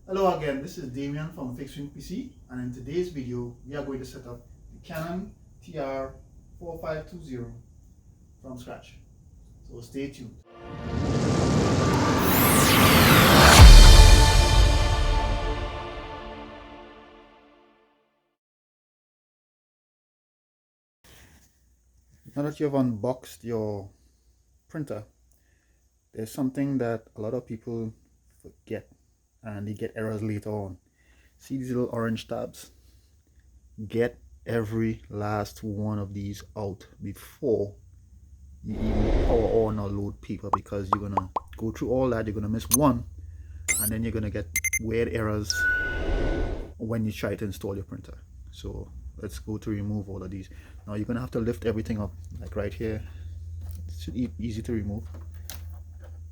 Hello again, this is Damien from FixWinPC, and in today's video we are going to set up the Canon TR4520 from scratch. So stay tuned. Now that you've unboxed your printer, there's something that a lot of people forget and they get errors later on. See these little orange tabs? Get every last one of these out before you even power on or load paper, because you're gonna go through all that, you're gonna miss one, and then you're gonna get weird errors when you try to install your printer. So let's go to remove all of these. Now you're gonna have to lift everything up, like right here. It should be easy to remove.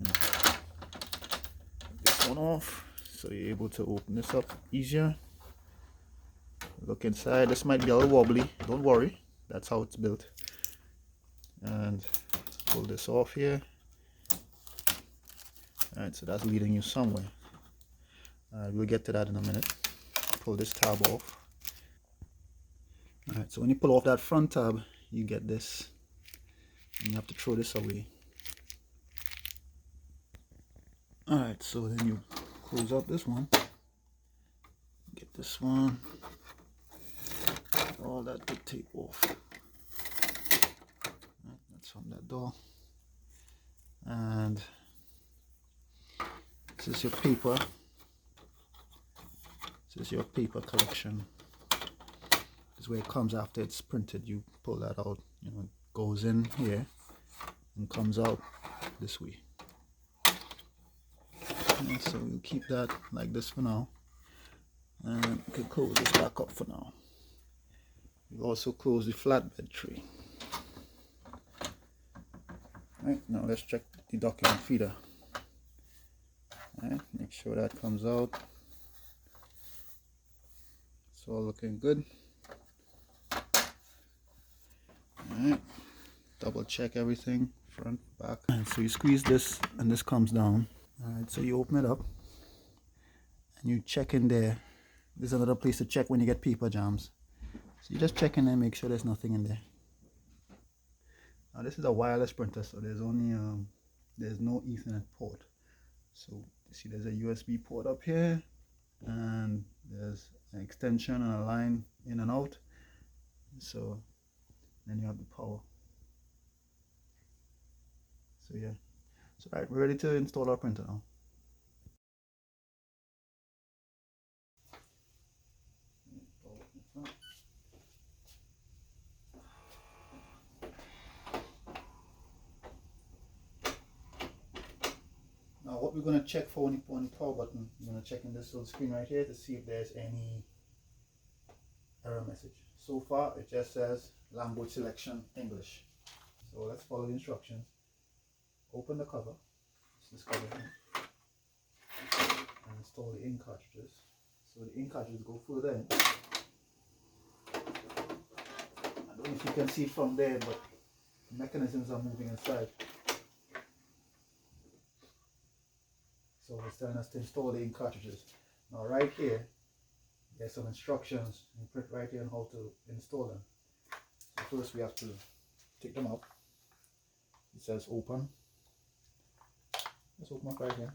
Take this one off so you're able to open this up easier. Look inside. This might be a little wobbly, don't worry, that's how it's built. And pull this off here. Alright, so that's leading you somewhere. We'll get to that in a minute. Pull this tab off. Alright, so when you pull off that front tab, you get this, and you have to throw this away. Alright, so then you close up this one, get this one, all that good tape off. Right, that's from that door. And this is your paper. This is your paper collection. This is where it comes after it's printed. You pull that out, you know, it goes in here and comes out this way. And so we'll keep that like this for now, and we can close this back up for now. We'll also close the flatbed tray. Right, now let's check the document feeder. Right, make sure that comes out. It's all looking good. Alright, double check everything, front, back. And so you squeeze this and this comes down. Alright, so you open it up and you check in there. There's another place to check when you get paper jams. So you just check in there, make sure there's nothing in there. Now this is a wireless printer, so there's only there's no Ethernet port. So you see there's a USB port up here, and there's an extension and a line in and out. So then you have the power. So yeah. So right, we're ready to install our printer now. Now what we're going to check for on the power button, we're going to check in this little screen right here to see if there's any error message. So far it just says language selection English. So let's follow the instructions. Open the cover, it's this cover here, and install the ink cartridges. So the ink cartridges go further in. I don't know if you can see from there, but the mechanisms are moving inside. So it's telling us to install the ink cartridges. Now right here, there's some instructions in print right here on how to install them. So first we have to take them out. It says open. Let's open up right here.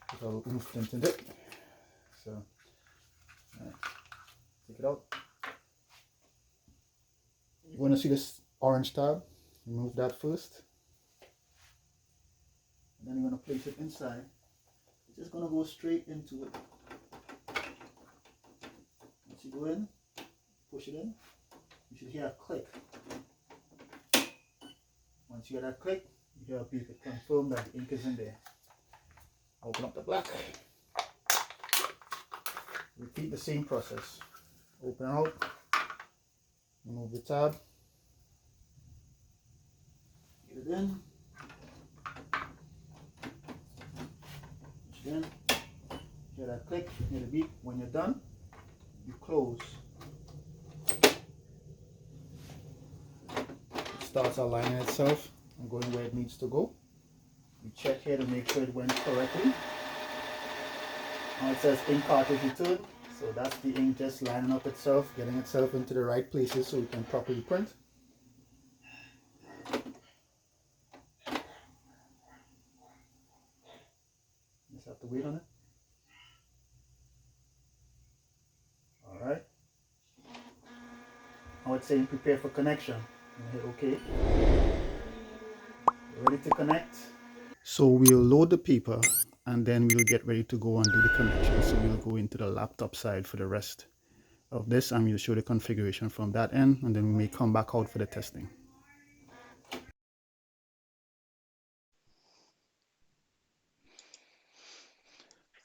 Put a little oomph in it. So take it out. You want to see this orange tab? Remove that first. And then you're going to place it inside. It's just going to go straight into it. Once you go in, push it in, you should hear a click. Once you hear that click, you hear a beep. It confirms that the ink is in there. Open up the black. Repeat the same process. Open out, remove the tab, get it in, push it in, hear that click, hear the beep. When you're done, you close. It starts aligning itself and going where it needs to go. You check here to make sure it went correctly. Now it says ink cartridge returned, so that's the ink just lining up itself, getting itself into the right places so we can properly print. Just have to wait on it. Alright. Now it's saying prepare for connection. And hit OK. Ready to connect. So we'll load the paper and then we'll get ready to go and do the connection. So we'll go into the laptop side for the rest of this and we'll show the configuration from that end, and then we may come back out for the testing.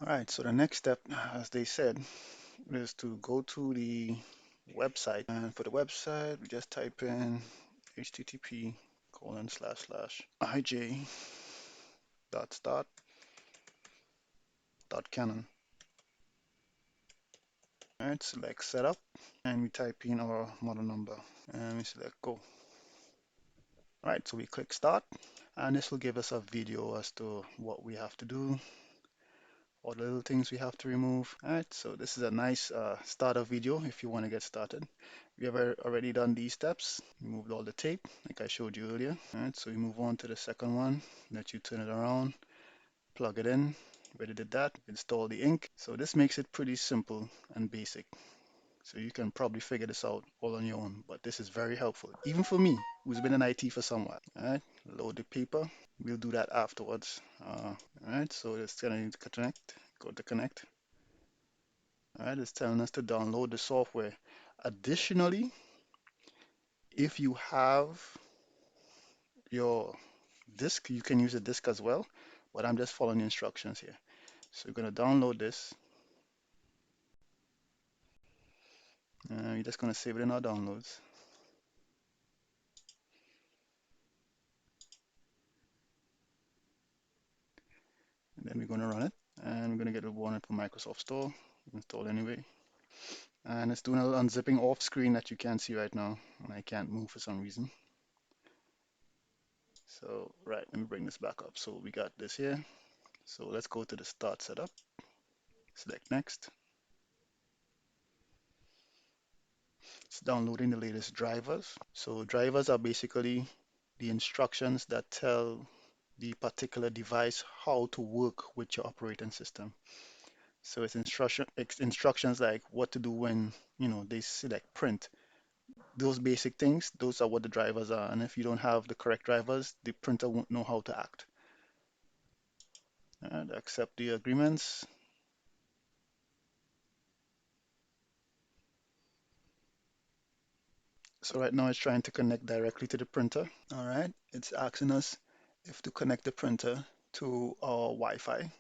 Alright, so the next step, as they said, is to go to the website, and for the website we just type in http://ij.start.canon. Alright, select setup and we type in our model number and we select go. Alright, so we click start and this will give us a video as to what we have to do, all the little things we have to remove. Alright, so this is a nice starter video if you want to get started. We have already done these steps, removed all the tape like I showed you earlier. Alright, so we move on to the second one, let you turn it around, plug it in. Already did that, install the ink. So this makes it pretty simple and basic. So you can probably figure this out all on your own, but this is very helpful, even for me, who's been in IT for some while. Alright, load the paper. We'll do that afterwards. Alright, so it's going to connect. Go to connect. Alright, it's telling us to download the software. Additionally, if you have your disk, you can use a disk as well, but I'm just following the instructions here. So you're going to download this. You're just going to save it in our downloads. And then we're going to run it, and we're going to get a warning from Microsoft Store. Installed anyway. And it's doing a little unzipping off screen that you can't see right now, and I can't move for some reason. So, right, let me bring this back up. So we got this here. So let's go to the start setup. Select next. It's downloading the latest drivers. So drivers are basically the instructions that tell the particular device how to work with your operating system. So it's instructions like what to do when, they select print. Those basic things, those are what the drivers are. And if you don't have the correct drivers, the printer won't know how to act. And accept the agreements. So right now it's trying to connect directly to the printer. All right, it's asking us if to connect the printer to our Wi-Fi.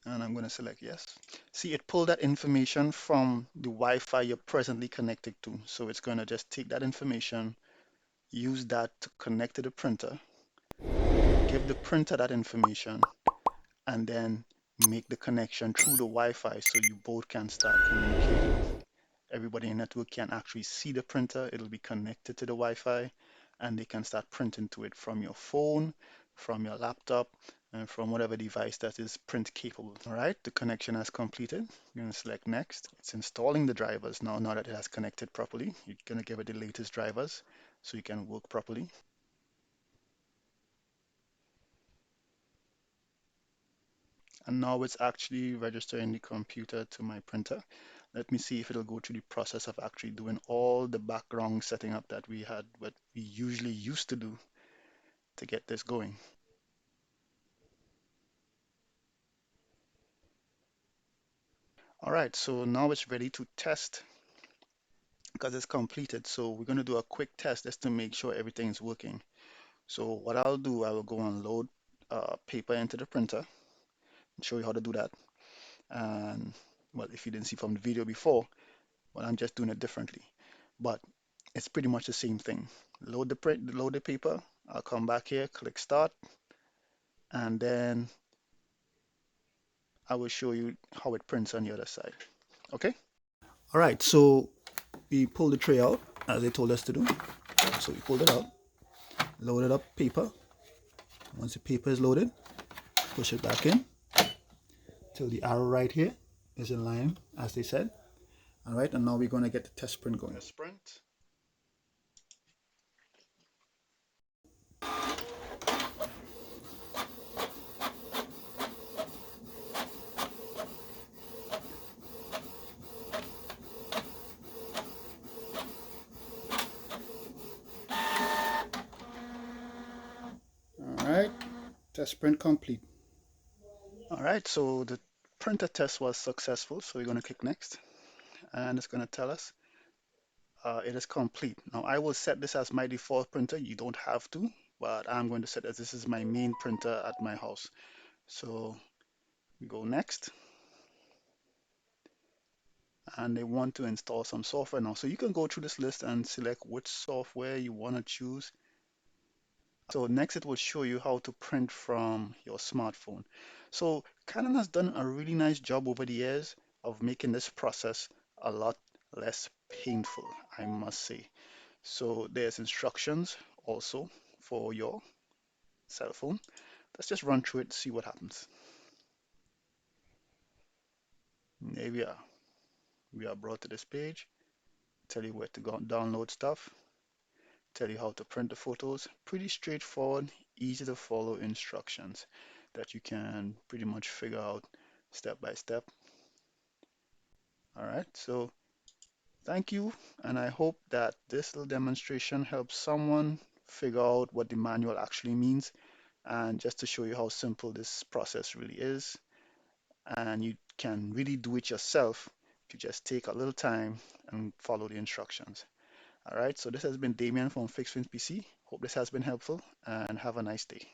And I'm going to select yes. See, it pulled that information from the Wi-Fi you're presently connected to. So it's going to just take that information, use that to connect to the printer, give the printer that information, and then make the connection through the Wi-Fi so you both can start communicating. Everybody in the network can actually see the printer. It'll be connected to the Wi-Fi and they can start printing to it from your phone, from your laptop, and from whatever device that is print capable. All right, the connection has completed. You're going to select next. It's installing the drivers now that it has connected properly. You're going to give it the latest drivers so you can work properly. And now it's actually registering the computer to my printer. Let me see if it'll go through the process of actually doing all the background setting up that we had, what we usually used to do to get this going. All right, so now it's ready to test because it's completed. So we're going to do a quick test just to make sure everything is working. So what I'll do, I will go and load paper into the printer and show you how to do that. And well, if you didn't see from the video before, well, I'm just doing it differently. But it's pretty much the same thing. Load the paper. I'll come back here, click start, and then I will show you how it prints on the other side. Okay? All right, so we pulled the tray out as they told us to do. So we pulled it out, loaded up paper. Once the paper is loaded, Push it back in till the arrow right here is in line as they said. All right, and now we're going to get the test print going. Test print. All right, test print complete. All right, so the printer test was successful, so we're going to click next, and it's going to tell us it is complete. Now I will set this as my default printer. You don't have to, but I'm going to set as this is my main printer at my house. So we go next, and they want to install some software now. So you can go through this list and select which software you want to choose. So next it will show you how to print from your smartphone. So Canon has done a really nice job over the years of making this process a lot less painful, I must say. So there's instructions also for your cell phone. Let's just run through it, see what happens. There we are. We are brought to this page. Tell you where to go and download stuff. Tell you how to print the photos. Pretty straightforward, easy to follow instructions that you can pretty much figure out step by step. All right, so thank you, and I hope that this little demonstration helps someone figure out what the manual actually means, and just to show you how simple this process really is. And you can really do it yourself if you just take a little time and follow the instructions. All right, so this has been Damien from FixWinPC. Hope this has been helpful and have a nice day.